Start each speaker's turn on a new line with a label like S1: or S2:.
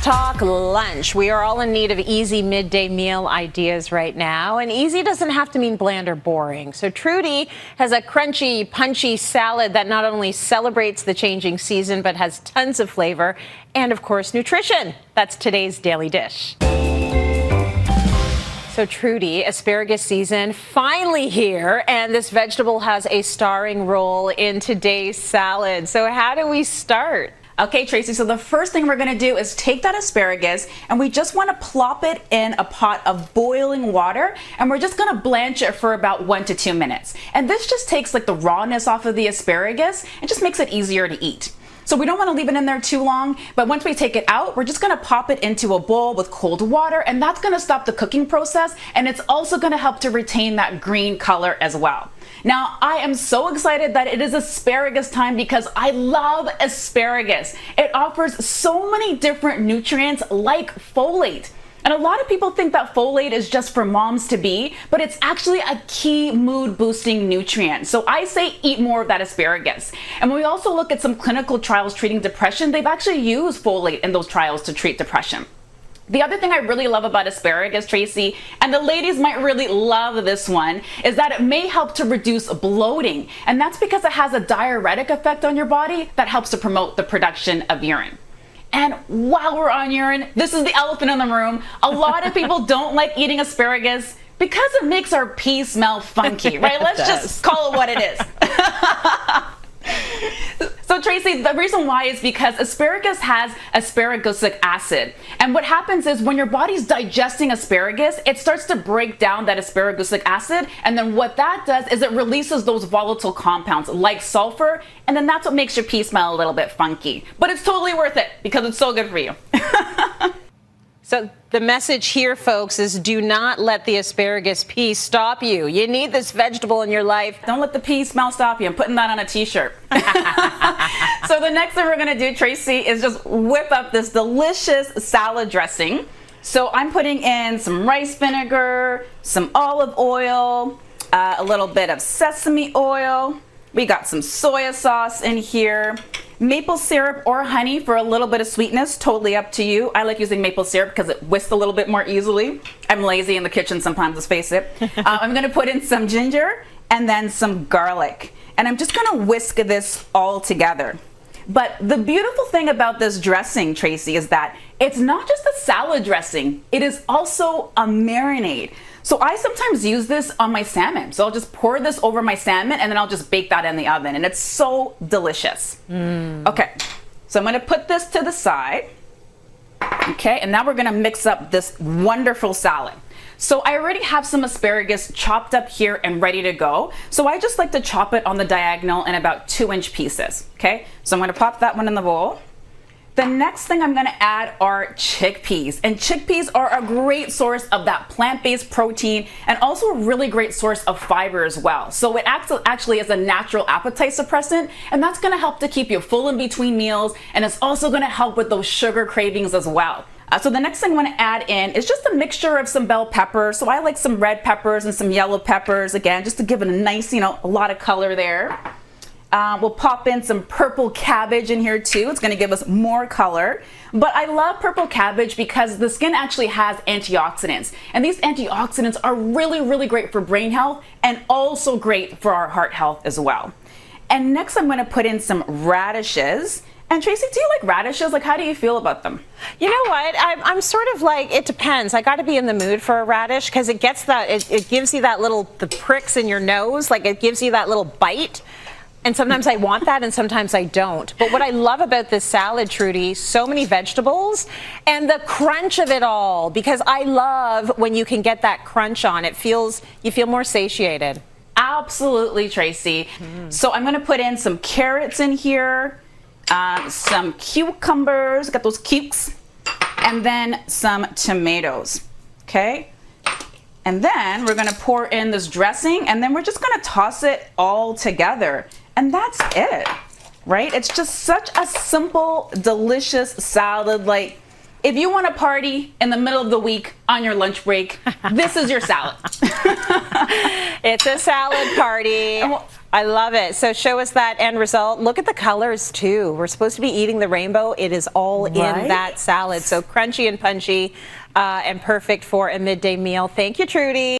S1: talk lunch. We are all in need of easy midday meal ideas right now. And easy doesn't have to mean bland or boring. So Trudy has a crunchy, punchy salad that not only celebrates the changing season, but has tons of flavor and, of course, nutrition. That's today's daily dish. So Trudy, asparagus season finally here, and this vegetable has a starring role in today's salad. So how do we start?
S2: Okay, Tracy, so the first thing we're gonna do is take that asparagus and we just wanna plop it in a pot of boiling water, and we're just gonna blanch it for about 1 to 2 minutes. And this just takes like the rawness off of the asparagus and just makes it easier to eat. So we don't want to leave it in there too long, but once we take it out, we're just going to pop it into a bowl with cold water, and that's going to stop the cooking process, and it's also going to help to retain that green color as well. Now, I am so excited that it is asparagus time because I love asparagus. It offers so many different nutrients like folate. And a lot of people think that folate is just for moms to be, but it's actually a key mood boosting nutrient. So I say eat more of that asparagus. And when we also look at some clinical trials treating depression, they've actually used folate in those trials to treat depression. The other thing I really love about asparagus, Tracy, and the ladies might really love this one, is that it may help to reduce bloating. And that's because it has a diuretic effect on your body that helps to promote the production of urine. And while we're on urine, this is the elephant in the room. A lot of people don't like eating asparagus because it makes our pee smell funky, right? Let's just call it what it is. So Tracy, the reason why is because asparagus has asparagusic acid. And what happens is when your body's digesting asparagus, it starts to break down that asparagusic acid. And then what that does is it releases those volatile compounds like sulfur. And then that's what makes your pee smell a little bit funky. But it's totally worth it because it's so good for you.
S1: So the message here, folks, is do not let the asparagus pea stop you. You need this vegetable in your life.
S2: Don't let the pea smell stop you. I'm putting that on a t-shirt. So the next thing we're gonna do, Tracy, is just whip up this delicious salad dressing. So I'm putting in some rice vinegar, some olive oil, a little bit of sesame oil. We got some soy sauce in here, maple syrup or honey for a little bit of sweetness, totally up to you. I like using maple syrup because it whisks a little bit more easily. I'm lazy in the kitchen sometimes, let's face it. I'm gonna put in some ginger and then some garlic. And I'm just gonna whisk this all together. But the beautiful thing about this dressing, Tracy, is that it's not just a salad dressing, it is also a marinade. So I sometimes use this on my salmon. So I'll just pour this over my salmon and then I'll just bake that in the oven, and it's so delicious. Okay, so I'm gonna put this to the side. Okay, and now we're gonna mix up this wonderful salad. So I already have some asparagus chopped up here and ready to go. So I just like to chop it on the diagonal in about 2-inch pieces. Okay, so I'm gonna pop that one in the bowl. The next thing I'm gonna add are chickpeas, and chickpeas are a great source of that plant-based protein and also a really great source of fiber as well. So it acts actually as a natural appetite suppressant, and that's gonna help to keep you full in between meals, and it's also gonna help with those sugar cravings as well. So the next thing I'm gonna add in is just a mixture of some bell peppers. So I like some red peppers and some yellow peppers, again, just to give it a nice, a lot of color there. We'll pop in some purple cabbage in here too. It's gonna give us more color. But I love purple cabbage because the skin actually has antioxidants. And these antioxidants are really, really great for brain health and also great for our heart health as well. And next I'm gonna put in some radishes. And Tracy, do you like radishes? Like, how do you feel about them?
S1: You know what? I'm sort of like, it depends. I got to be in the mood for a radish because it gets that, it gives you that the pricks in your nose. Like, it gives you that little bite. And sometimes I want that and sometimes I don't. But what I love about this salad, Trudy, so many vegetables and the crunch of it all, because I love when you can get that crunch on. It feels, you feel more satiated.
S2: Absolutely, Tracy. So I'm gonna put in some carrots in here, some cucumbers, got those cukes, and then some tomatoes, okay? And then we're gonna pour in this dressing, and then we're just gonna toss it all together. And that's it, right? It's just such a simple, delicious salad. Like, if you want to party in the middle of the week on your lunch break, this is your salad.
S1: It's a salad party. I love it. So show us that end result. Look at the colors too. We're supposed to be eating the rainbow. It is all in that salad. So crunchy and punchy and perfect for a midday meal. Thank you, Trudy.